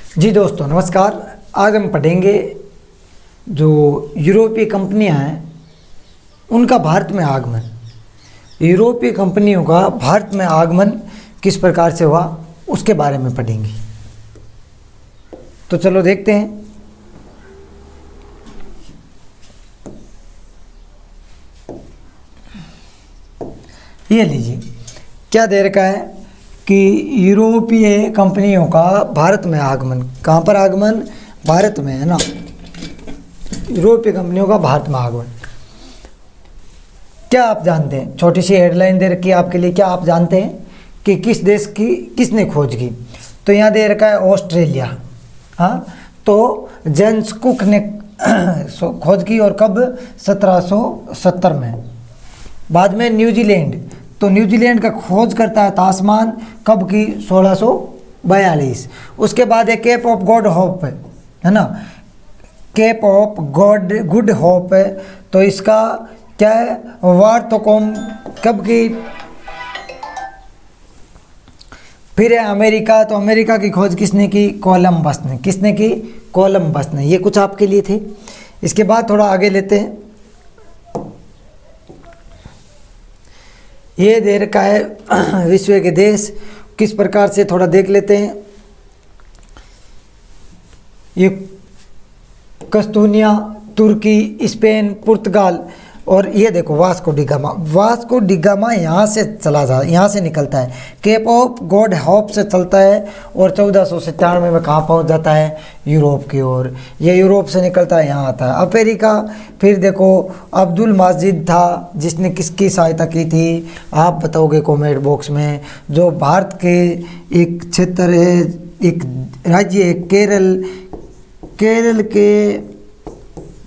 जी दोस्तों नमस्कार। आज हम पढ़ेंगे जो यूरोपीय कंपनियां हैं उनका भारत में आगमन। यूरोपीय कंपनियों का भारत में आगमन किस प्रकार से हुआ उसके बारे में पढ़ेंगे। तो चलो देखते हैं। ये लीजिए क्या दे रखा है कि यूरोपीय कंपनियों का भारत में आगमन। कहाँ पर आगमन? भारत में, है ना। यूरोपीय कंपनियों का भारत में आगमन। क्या आप जानते हैं, छोटी सी हेडलाइन दे रखी है आपके लिए, क्या आप जानते हैं कि किस देश की किसने खोज की? तो यहाँ दे रखा है ऑस्ट्रेलिया। हाँ, तो जेम्स कुक ने खोज की और कब? 1770 में। बाद में न्यूजीलैंड, तो न्यूजीलैंड का खोज करता है तास्मान, कब की? 1642। उसके बाद है केप ऑफ गॉड होप, है ना, केप ऑफ गुड होप है, तो इसका क्या है? वार्तोकोम, कब की? फिर है अमेरिका, तो अमेरिका की खोज किसने की? कोलंबस ने। किसने की? कोलंबस ने। ये कुछ आपके लिए थे। इसके बाद थोड़ा आगे लेते हैं। ये दे रखा है विश्व के देश किस प्रकार से, थोड़ा देख लेते हैं। ये कस्तूनिया, तुर्की, स्पेन, पुर्तगाल, और ये देखो वास्को डिगामा। वास्को डिगामा यहाँ से चला जा, यहाँ से निकलता है, केप ऑफ गॉड होप से चलता है और 1497 में कहाँ पहुँच जाता है? यूरोप की ओर। ये यूरोप से निकलता है, यहाँ आता है अमेरिका। फिर देखो अब्दुल माजिद था, जिसने किसकी सहायता की थी? आप बताओगे कमेंट बॉक्स में। जो भारत के एक क्षेत्र है, एक राज्य है केरल, केरल के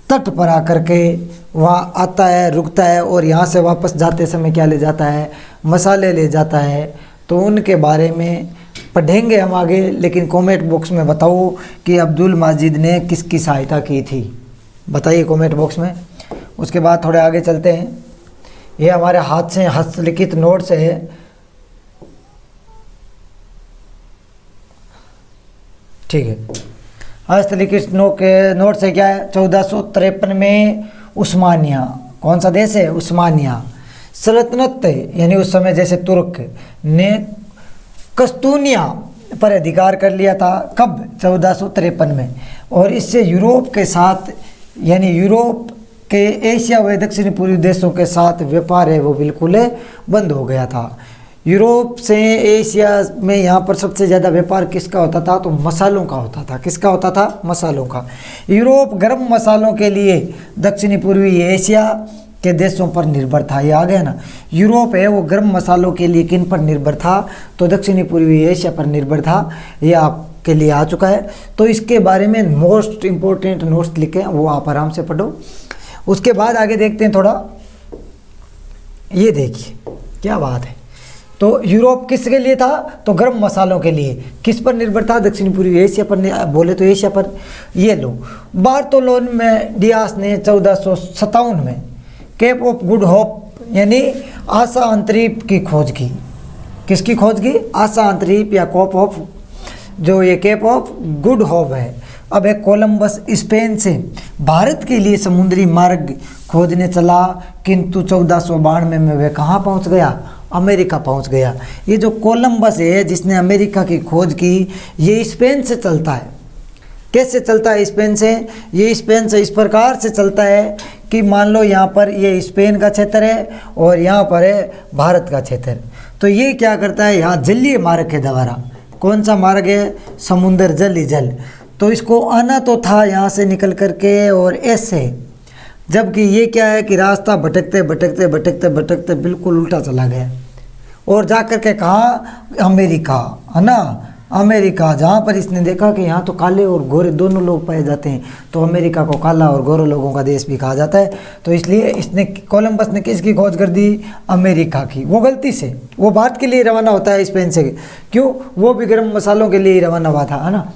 तट पर आकर के वहाँ आता है, रुकता है और यहाँ से वापस जाते समय क्या ले जाता है? मसाले ले जाता है। तो उनके बारे में पढ़ेंगे हम आगे, लेकिन कमेंट बॉक्स में बताओ कि अब्दुल माजिद ने किसकी सहायता की थी, बताइए कमेंट बॉक्स में। उसके बाद थोड़े आगे चलते हैं। ये हमारे हाथ से हस्तलिखित नोट्स है। ठीक है, हस्तलिखित नोट से क्या है? 1453 में उस्मानिया, कौन सा देश है? उस्मानिया सल्तनत, यानी उस समय जैसे तुर्क ने कस्तूनिया पर अधिकार कर लिया था। कब? 1453 में। और इससे यूरोप के साथ, यानी यूरोप के एशिया व दक्षिणी पूर्वी देशों के साथ व्यापार है वो बिल्कुल बंद हो गया था। यूरोप से एशिया में यहाँ पर सबसे ज़्यादा व्यापार किसका होता था? तो मसालों का होता था। किसका होता था? मसालों का। यूरोप गर्म मसालों के लिए दक्षिणी पूर्वी एशिया के देशों पर निर्भर था। ये आ गया ना। यूरोप है वो गर्म मसालों के लिए किन पर निर्भर था? तो दक्षिणी पूर्वी एशिया पर निर्भर था। ये आपके लिए आ चुका है। तो इसके बारे में मोस्ट इम्पोर्टेंट नोट्स लिखे, वो आप आराम से पढ़ो। उसके बाद आगे देखते हैं थोड़ा। ये देखिए क्या बात है। तो यूरोप किसके लिए था? तो गर्म मसालों के लिए। किस पर निर्भर था? दक्षिणी पूर्वी एशिया पर, बोले तो एशिया पर। ये लो, बार्तोलोमेव डियास ने 1457 में केप ऑफ गुड होप, यानी आशा अंतरीप की खोज की। किसकी खोज की? आशा अंतरीप या केप ऑफ, जो ये केप ऑफ गुड होप है। अब है कोलंबस स्पेन से भारत के लिए समुद्री मार्ग खोजने चला, किंतु 1492 में वह कहाँ पहुँच गया? अमेरिका पहुंच गया। ये जो कोलंबस है जिसने अमेरिका की खोज की, ये स्पेन से चलता है। कैसे चलता है स्पेन से? ये स्पेन से इस प्रकार से चलता है कि मान लो यहाँ पर ये स्पेन का क्षेत्र है और यहाँ पर है भारत का क्षेत्र। तो ये क्या करता है? यहाँ जलीय मार्ग के द्वारा, कौन सा मार्ग है? समुद्र जल ही जल। तो इसको आना तो था यहाँ से निकल करके और ऐसे, जबकि ये क्या है कि रास्ता भटकते भटकते भटकते भटकते बिल्कुल उल्टा चला गया और जा कर के कहा? अमेरिका, है ना। अमेरिका, जहाँ पर इसने देखा कि यहाँ तो काले और गोरे दोनों लोग पाए जाते हैं, तो अमेरिका को काला और गोरे लोगों का देश भी कहा जाता है। तो इसलिए इसने, कोलंबस ने किसकी खोज कर दी? अमेरिका की। वो गलती से, वो भारत के लिए रवाना होता है स्पेन से। क्यों? वो भी गर्म मसालों के लिए रवाना हुआ था, है ना।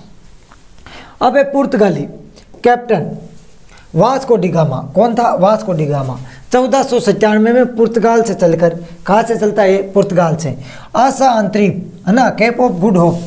अब है पुर्तगाली कैप्टन वास्को डिगामा। कौन था? Vasco da Gama. 1497 में पुर्तगाल से चलकर, कहाँ से चलता है? पुर्तगाल से। आशा अंतरीप, है ना, केप ऑफ गुड होप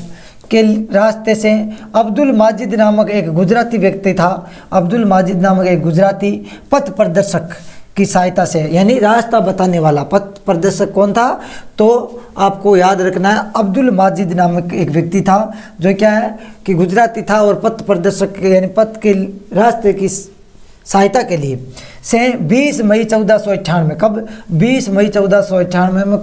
के रास्ते से अब्दुल माजिद नामक एक गुजराती व्यक्ति था। अब्दुल माजिद नामक एक गुजराती पथ प्रदर्शक की सहायता से, यानी रास्ता बताने वाला पथ प्रदर्शक कौन था, तो आपको याद रखना है अब्दुल माजिद नामक एक व्यक्ति था जो क्या है कि गुजराती था और पथ प्रदर्शक यानी पथ के रास्ते की सहायता के लिए से 20 मई 1498 कब 20 मई 1498 में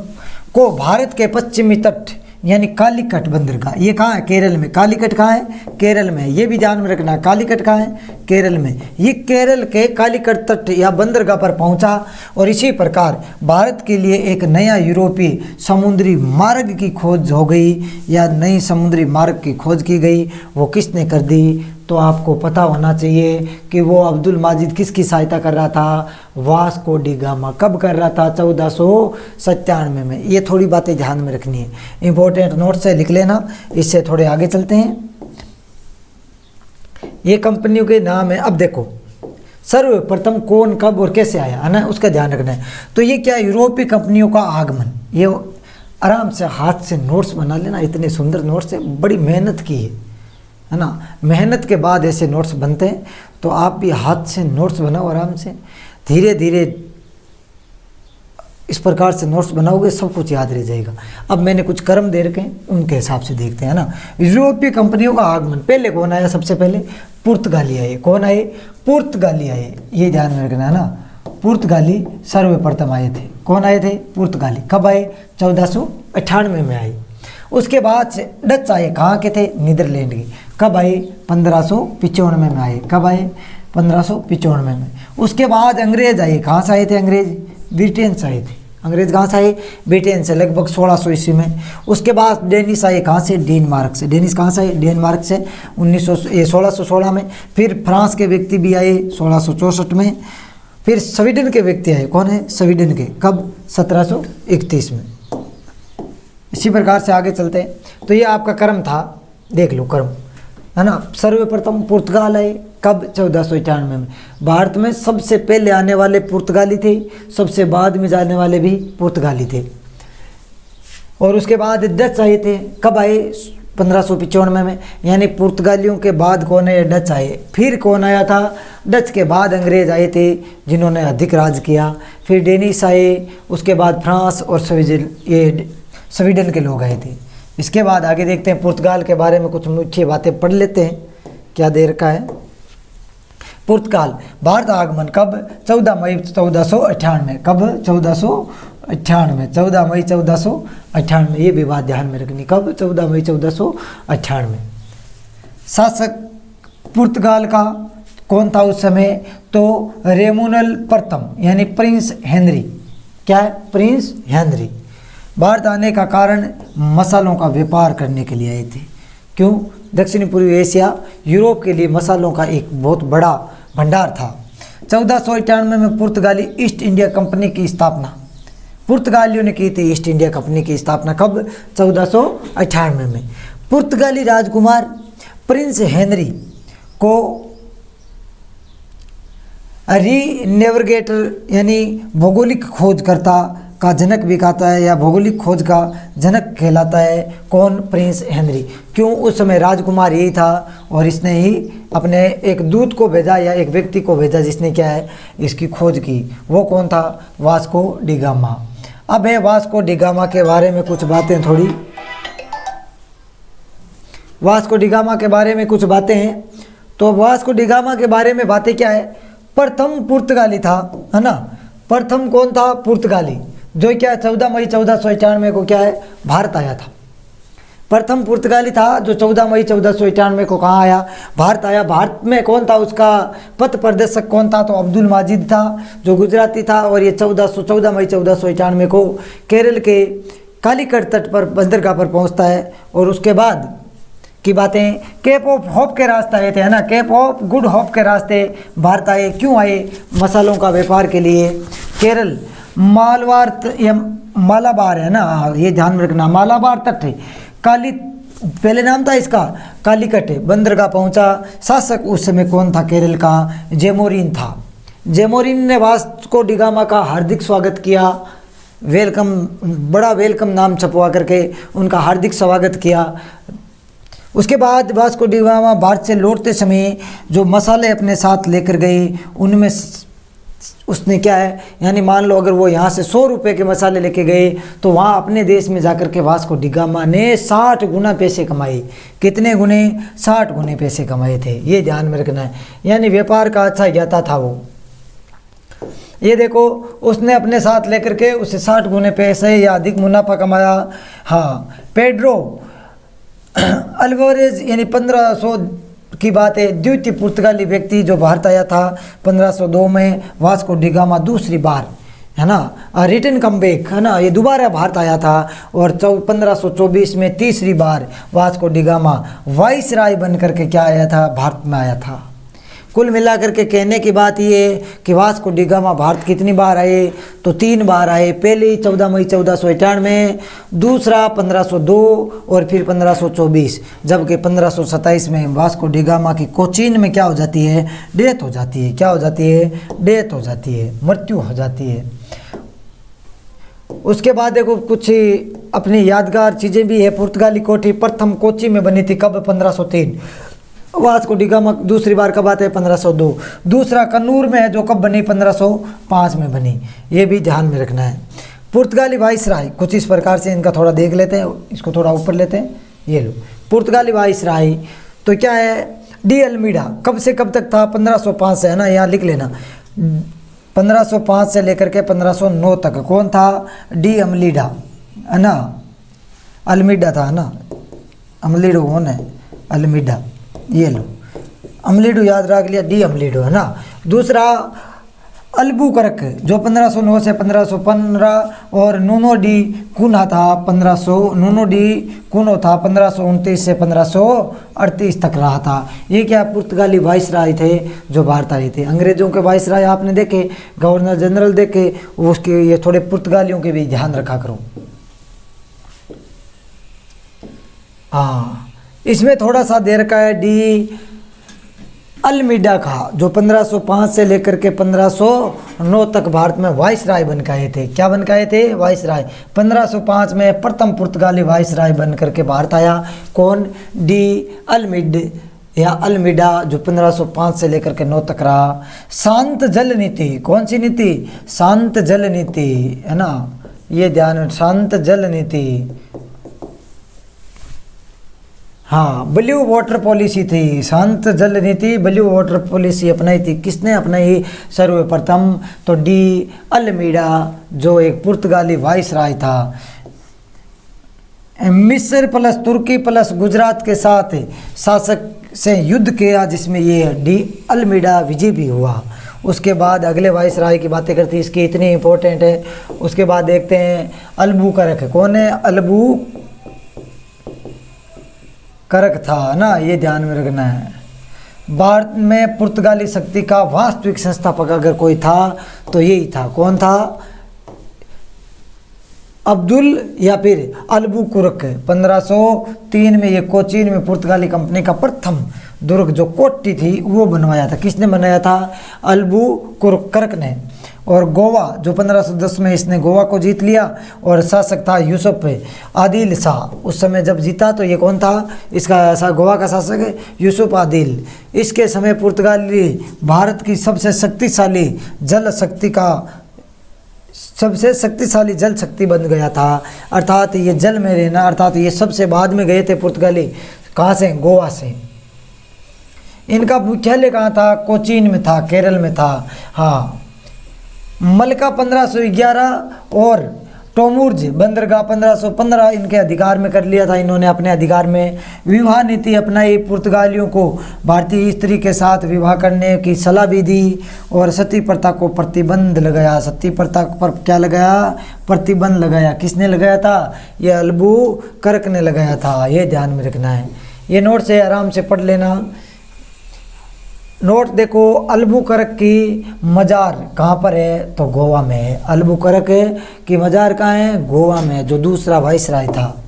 को भारत के पश्चिमी तट यानी कालीकट बंदरगाह, ये कहाँ है, केरल में। कालीकट कहाँ है, केरल में। ये भी ध्यान में रखना, कालीकट कहाँ है, केरल में। ये केरल के कालीकट तट या बंदरगाह पर पहुंचा और इसी प्रकार भारत के लिए एक नया यूरोपीय समुद्री मार्ग की खोज हो गई या नई समुद्री मार्ग की खोज की गई। वो किसने कर दी, तो आपको पता होना चाहिए कि वो अब्दुल माजिद किसकी सहायता कर रहा था, वास्को डी गामा। कब कर रहा था, 1497 में। ये थोड़ी बातें ध्यान में रखनी है, इंपॉर्टेंट नोट से लिख लेना। इससे थोड़े आगे चलते हैं। ये कंपनियों के नाम है। अब देखो सर्वप्रथम कौन कब और कैसे आया है ना, उसका ध्यान रखना है। तो ये क्या, यूरोपीय कंपनियों का आगमन। ये आराम से हाथ से नोट्स बना लेना, इतने सुंदर नोट्स से, बड़ी मेहनत की है ना। मेहनत के बाद ऐसे नोट्स बनते हैं, तो आप भी हाथ से नोट्स बनाओ आराम से, धीरे धीरे इस प्रकार से नोट्स बनाओगे सब कुछ याद रह जाएगा। अब मैंने कुछ क्रम दे रखे हैं, उनके हिसाब से देखते हैं ना। यूरोपीय कंपनियों का आगमन, पहले कौन आया, सबसे पहले पुर्तगाली आए। कौन आए, पुर्तगाली आए, ये ध्यान में रखना है ना। पुर्तगाली सर्वप्रथम आए थे। कौन आए थे, पुर्तगाली। कब आए, 1498 में आए। उसके बाद से डच आए, कहाँ के थे, नीदरलैंड के। कब आए, 1595 में आए। कब आए, 1595 में। उसके बाद अंग्रेज आए, कहाँ से आए थे अंग्रेज, ब्रिटेन से आए थे। अंग्रेज कहाँ से आए, ब्रिटेन से, लगभग 1600 ईस्वी में। उसके बाद डेनिस आए, कहाँ से, डेनमार्क से। डेनिस कहाँ से आए, डेनमार्क से 1616 में। फिर फ्रांस के व्यक्ति भी आए 1664 में। फिर स्वीडन के व्यक्ति आए, कौन है, स्वीडन के। कब, 1731 में। इसी प्रकार से आगे चलते हैं। तो ये आपका क्रम था, देख लो क्रम है ना। सर्वप्रथम पुर्तगाल आए, कब, 1491 में। भारत में सबसे पहले आने वाले पुर्तगाली थे, सबसे बाद में जाने वाले भी पुर्तगाली थे। और उसके बाद डच आए थे, कब आए, 1595 में। यानी पुर्तगालियों के बाद कौन है, डच आए। फिर कौन आया था, डच के बाद अंग्रेज आए थे जिन्होंने अधिक राज किया। फिर डेनिस आए, उसके बाद फ्रांस और स्वीडन के लोग आए थे। इसके बाद आगे देखते हैं, पुर्तगाल के बारे में कुछ मीठी बातें पढ़ लेते हैं, क्या देर का है। पुर्तगाल भारत आगमन कब, 14 मई 1498। कब, 1498, 14 मई 1498। ये भी बात ध्यान में रखनी, कब, 14 मई 1498। शासक पुर्तगाल का कौन था उस समय, तो रेमुनल प्रथम यानी प्रिंस हेनरी। क्या है, प्रिंस हेनरी। भारत आने का कारण मसालों का व्यापार करने के लिए आए थे। क्यों, दक्षिण पूर्वी एशिया, यूरोप के लिए मसालों का एक बहुत बड़ा भंडार था। 1491 में पुर्तगाली ईस्ट इंडिया कंपनी की स्थापना, पुर्तगालियों ने की थी ईस्ट इंडिया कंपनी की स्थापना। कब, 1498 में। पुर्तगाली राजकुमार प्रिंस हेनरी को रीनेविगेटर यानी भौगोलिक खोजकर्ता का जनक भी कहता है या भौगोलिक खोज का जनक कहलाता है। कौन, प्रिंस हेनरी। क्यों, उस समय राजकुमार यही था और इसने ही अपने एक दूत को भेजा या एक व्यक्ति को भेजा जिसने क्या है, इसकी खोज की। वो कौन था, वास्को डी गामा। अब है वास्को डी गामा के बारे में कुछ बातें, थोड़ी वास्को डी गामा के बारे में कुछ बातें हैं। तो वास्को डी गामा के बारे में बातें क्या है, प्रथम पुर्तगाली था, है ना। प्रथम कौन था, पुर्तगाली, जो क्या 14 मई 1491 को क्या है, भारत आया था। प्रथम पुर्तगाली था जो 14 मई 1491 को कहाँ आया, भारत आया। भारत में कौन था, उसका पथ प्रदर्शक कौन था, तो अब्दुल माजिद था जो गुजराती था। और ये 14 मई 1491 को केरल के कालीकट तट पर बंदरगाह पर पहुँचता है। और उसके बाद की बातें, केप ऑफ होप के रास्ते आए थे, है ना, केप ऑफ गुड होप के रास्ते भारत आए। क्यों आए, मसालों का व्यापार के लिए। केरल मालाबार है ना, ये ध्यान में रखना, मालाबार तट है, काली पहले नाम था इसका, कालीकट बंदरगाह पहुंचा। शासक उस समय कौन था, केरल का जेमोरिन था। जेमोरिन ने वास्को डी गामा का हार्दिक स्वागत किया, वेलकम, बड़ा वेलकम नाम छपवा करके उनका हार्दिक स्वागत किया। उसके बाद वास्को डी गामा भारत से लौटते समय जो मसाले अपने साथ लेकर गए उनमें उसने क्या है, यानी मान लो अगर वो यहाँ से 100 रुपये के मसाले लेके गए तो वहाँ अपने देश में जाकर के वास्को डी गामा ने 60 गुना पैसे कमाए। कितने गुने? 60 गुने पैसे कमाए थे। ये ध्यान में रखना है, यानी व्यापार का अच्छा ज्ञाता था वो। ये देखो उसने अपने साथ लेकर के उससे 60 गुने पैसे या अधिक मुनाफा कमाया। हाँ, पेड्रो अल्वारेज यानी 1500 की बात है, द्वितीय पुर्तगाली व्यक्ति जो भारत आया था 1502 में वास्को डी गामा दूसरी बार, है ना, रिटर्न कमबैक, है ना, ये दोबारा भारत आया था। और 1524 में तीसरी बार वास्को डी गामा वाइसराय बन करके क्या आया था, भारत में आया था। कुल मिलाकर के कहने की बात ये कि वास्को डी गामा भारत कितनी बार आए, तो 3 बार आए। पहली 14 मई 1491, दूसरा 1502 और फिर 1524, जबकि 1527 में वास्को डी गामा की कोचीन में क्या हो जाती है, डेथ हो जाती है। क्या हो जाती है? डेथ हो जाती है, मृत्यु हो जाती है। उसके बाद देखो कुछ अपनी यादगार चीज़ें भी है। पुर्तगाली कोठी प्रथम कोची में बनी थी, कब? 1503। वास्को डी गामा दूसरी बार कब आते हैं? 1502। दूसरा कन्नूर में है जो कब बनी? 1505 में बनी। ये भी ध्यान में रखना है। पुर्तगाली वाइसराय कुछ इस प्रकार से, इनका थोड़ा देख लेते हैं, इसको थोड़ा ऊपर लेते हैं। ये लो पुर्तगाली वाइसराय तो क्या है, डी अल्मीडा कब से कब तक था? 1505 से, है ना, यहाँ लिख लेना। 1505 से लेकर के 1509 तक कौन था? डी अम्लीडा, है ना, अल्मीडा था, है ना, अम्लीडो कौन है? अल्मीडा। ये लो अम्लीडो याद रख लिया, डी अम्लीडो, है ना। दूसरा अल्बुकर्क जो 1509 से 1515 और नूनो डी कुना था 1500, नूनो डी कुनो था 1529 से 1538 तक रहा था। ये क्या पुर्तगाली वाइसराय थे जो भारत आए थे। अंग्रेजों के वाइसराय आपने देखे, गवर्नर जनरल देखे, उसके ये थोड़े पुर्तगालियों के भी ध्यान रखा करो। हाँ, इसमें थोड़ा सा दे रखा है डी अल्मीडा का, जो 1505 से लेकर के 1509 तक भारत में वाइसराय बन के आए थे। क्या बन के आए थे? वाइसराय। 1505 में प्रथम पुर्तगाली वाइसराय बन करके भारत आया। कौन? डी अल्मीड या अल्मीडा, जो 1505 से लेकर के 9 तक रहा। शांत जल नीति, कौन सी नीति? शांत जल नीति, है ना, ये ध्यान, शांत जल नीति। हाँ, ब्लू वाटर पॉलिसी थी, शांत जल नीति, ब्लू वाटर पॉलिसी अपनाई थी। किसने अपनाई सर्वप्रथम? तो डी अल्मीडा, जो एक पुर्तगाली वाइसराय था। मिस्र प्लस तुर्की प्लस गुजरात के साथ शासक से युद्ध किया, जिसमें ये डी अल्मीडा विजय भी हुआ। उसके बाद अगले वाइसराय की बातें करती, इसकी इतनी इंपॉर्टेंट है। उसके बाद देखते हैं अल्बुकर्क, कौन है? अल्बुकर्क था ना, ये ध्यान में रखना है। भारत में पुर्तगाली शक्ति का वास्तविक संस्थापक अगर कोई था तो यही था। कौन था? अब्दुल या फिर अल्बुकर्क। 1503 में ये कोचीन में पुर्तगाली कंपनी का प्रथम दुर्ग जो कोट्टी थी वो बनवाया था। किसने बनाया था? अल्बुकर्क ने। और गोवा जो 1510 में इसने गोवा को जीत लिया, और शासक था यूसुफ आदिल शाह। उस समय जब जीता तो ये कौन था? इसका गोवा का शासक है यूसुफ आदिल। इसके समय पुर्तगाली भारत की सबसे शक्तिशाली जल शक्ति बन गया था। अर्थात ये जल में रहना, अर्थात ये सबसे बाद में गए थे पुर्तगाली। कहाँ से? गोवा से। इनका मुख्यालय कहाँ था? कोचीन में था, केरल में था। हाँ, मलका 1511 और टोमुर्ज बंदरगाह 1515 इनके अधिकार में कर लिया था इन्होंने अपने अधिकार में। विवाह नीति अपनाई, पुर्तगालियों को भारतीय स्त्री के साथ विवाह करने की सलाह भी दी, और सती प्रथा को प्रतिबंध लगाया। सती प्रथा पर क्या लगाया? प्रतिबंध लगाया। किसने लगाया था? ये अल्बुकर्क ने लगाया था। ये ध्यान में रखना है। ये नोट से आराम से पढ़ लेना। नोट देखो, अल्बुकर्क की मजार कहाँ पर है? तो गोवा में है। अल्बुकर्क की मजार कहाँ है? गोवा में, जो दूसरा वाइसराय था।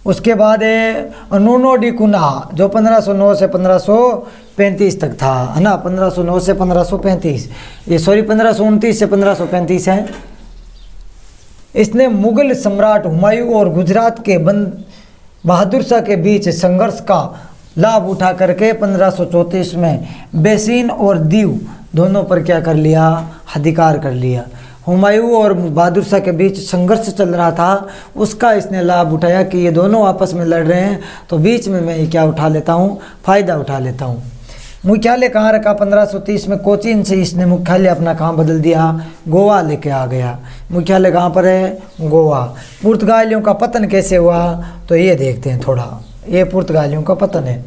उसके बाद है नूनो डी कुना, जो 1509 से 1535 तक था, है ना, 1509 से 1535, ये सॉरी 1529 से 1535 है। इसने मुगल सम्राट हुमायूं और गुजरात के बहादुर शाह के बीच संघर्ष का लाभ उठा करके 1534 में बेसिन और दीव दोनों पर क्या कर लिया, अधिकार कर लिया। हुमायूं और बहादुर शाह के बीच संघर्ष चल रहा था, उसका इसने लाभ उठाया कि ये दोनों आपस में लड़ रहे हैं, तो बीच में मैं क्या उठा लेता हूँ, फ़ायदा उठा लेता हूँ। मुख्यालय कहाँ रखा, 1530 में कोचीन से इसने मुख्यालय अपना कहाँ बदल दिया, गोवा लेके आ गया। मुख्यालय कहाँ पर है, गोवा। पुर्तगालियों का पतन कैसे हुआ, तो ये देखते हैं थोड़ा। ये पुर्तगालियों का पतन है।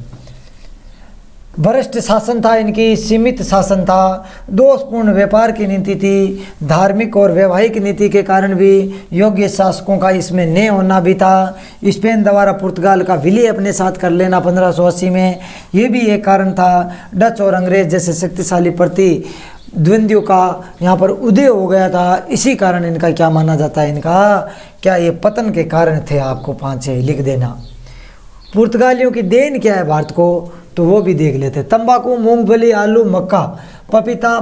भ्रष्ट शासन था इनकी, सीमित शासन था, दोषपूर्ण व्यापार की नीति थी, धार्मिक और वैवाहिक नीति के कारण भी योग्य शासकों का इसमें न होना भी था। स्पेन द्वारा पुर्तगाल का विलय अपने साथ कर लेना 1580 में, ये भी एक कारण था। डच और अंग्रेज जैसे शक्तिशाली प्रतिद्वंदियों का यहाँ पर उदय हो गया था, इसी कारण इनका क्या माना जाता है, इनका क्या ये पतन के कारण थे। आपको 5-6 लिख देना। पुर्तगालियों की देन क्या है भारत को, तो वो भी देख लेते हैं। तंबाकू, मूंगफली, आलू, मक्का, पपीता,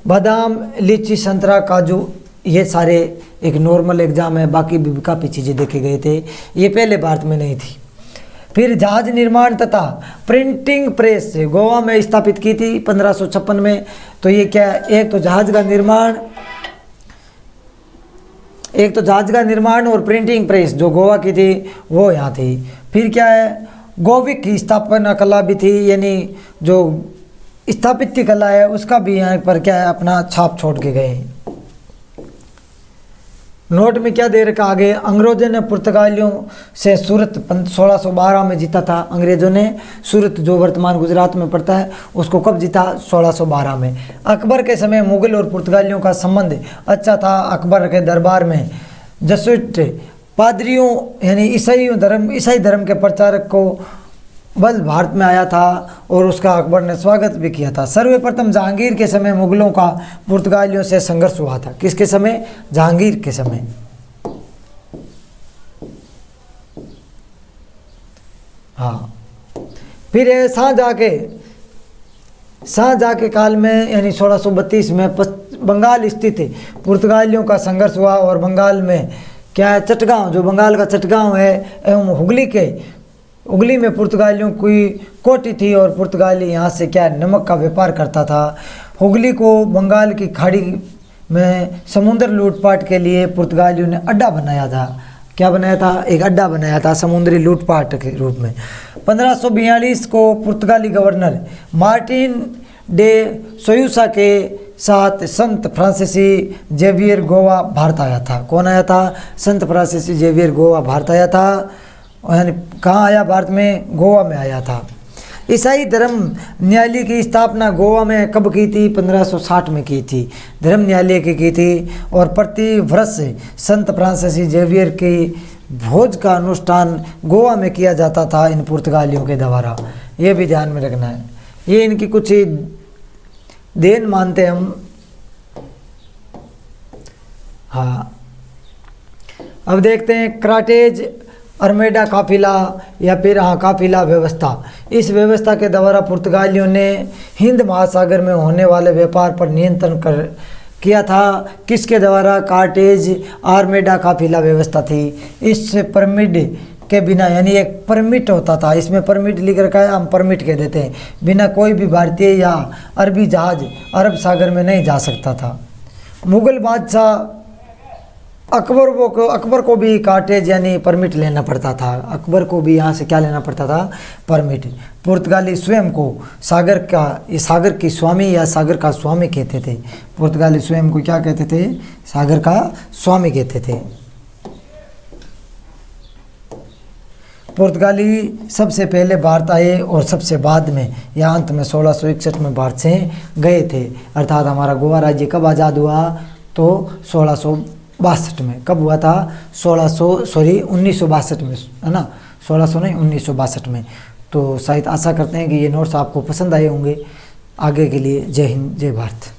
बादाम, लीची, संतरा, काजू, ये सारे एक नॉर्मल एग्जाम है, बाकी भी काफ़ी चीज़ें देखे गए थे, ये पहले भारत में नहीं थी। फिर जहाज निर्माण तथा प्रिंटिंग प्रेस गोवा में स्थापित की थी 1556 में। तो ये क्या है, एक तो जहाज का निर्माण और प्रिंटिंग प्रेस जो गोवा की थी वो यहाँ थी। फिर क्या है, गोविक की स्थापना कला भी थी, यानी जो स्थापत्य कला है उसका भी यहाँ पर क्या है, अपना छाप छोड़ के गए। नोट में क्या दे रखा आगे, अंग्रेजों ने पुर्तगालियों से सूरत 1612 में जीता था। अंग्रेजों ने सूरत जो वर्तमान गुजरात में पड़ता है उसको कब जीता, 1612 में। अकबर के समय मुगल और पुर्तगालियों का संबंध अच्छा था। अकबर के दरबार में जसुइट पादरियों यानी ईसाई धर्म के प्रचारक को बल भारत में आया था और उसका अकबर ने स्वागत भी किया था। सर्वप्रथम जहांगीर के समय मुगलों का पुर्तगालियों से संघर्ष हुआ था। किसके समय, जहांगीर के समय। हाँ, फिर शाहजहाँ के काल में यानी 1632 में बंगाल स्थित पुर्तगालियों का संघर्ष हुआ और बंगाल में क्या है, चटगांव, जो बंगाल का चटगांव है एवं हुगली में पुर्तगालियों की कोठी थी और पुर्तगाली यहाँ से क्या नमक का व्यापार करता था। हुगली को बंगाल की खाड़ी में समुद्र लूटपाट के लिए पुर्तगालियों ने अड्डा बनाया था। क्या बनाया था, एक अड्डा बनाया था समुद्री लूटपाट के रूप में। 1542 को पुर्तगाली गवर्नर मार्टिन डे सोयूसा के साथ संत फ्रांसिसी जेवियर गोवा भारत आया था। कौन आया था, संत फ्रांसिसी जेवियर गोवा भारत आया था। यानी कहाँ आया, भारत में, गोवा में आया था। ईसाई धर्म न्यायालय की स्थापना गोवा में कब की थी, 1560 में की थी, धर्म न्यायालय की थी। और प्रति वर्ष संत फ्रांसिसी जेवियर की भोज का अनुष्ठान गोवा में किया जाता था इन पुर्तगालियों के द्वारा। ये भी ध्यान में रखना है, ये इनकी कुछ देन मानते हैं हम। हाँ, अब देखते हैं क्राटेज अरमेडा काफिला या फिर काफिला व्यवस्था। इस व्यवस्था के द्वारा पुर्तगालियों ने हिंद महासागर में होने वाले व्यापार पर नियंत्रण किया था। किसके द्वारा, कार्टेज आर्मेडा काफिला व्यवस्था थी। इस परमिट के बिना, यानी एक परमिट होता था, इसमें परमिट लिख रखा है, हम परमिट कह देते हैं, बिना कोई भी भारतीय या अरबी जहाज अरब सागर में नहीं जा सकता था। मुगल बादशाह अकबर को भी कार्टेज यानी परमिट लेना पड़ता था। अकबर को भी यहाँ से क्या लेना पड़ता था, परमिट। पुर्तगाली स्वयं को सागर की स्वामी या सागर का स्वामी कहते थे। पुर्तगाली स्वयं को क्या कहते थे, सागर का स्वामी कहते थे। पुर्तगाली सबसे पहले भारत आए और सबसे बाद में या अंत में 1661 में भारत से गए थे। अर्थात हमारा गोवा राज्य कब आज़ाद हुआ, तो 1662 में। कब हुआ था, 1962 में, है ना, 1600 नहीं 1962 में। तो शायद आशा करते हैं कि ये नोट्स आपको पसंद आए होंगे। आगे के लिए जय हिंद, जय भारत।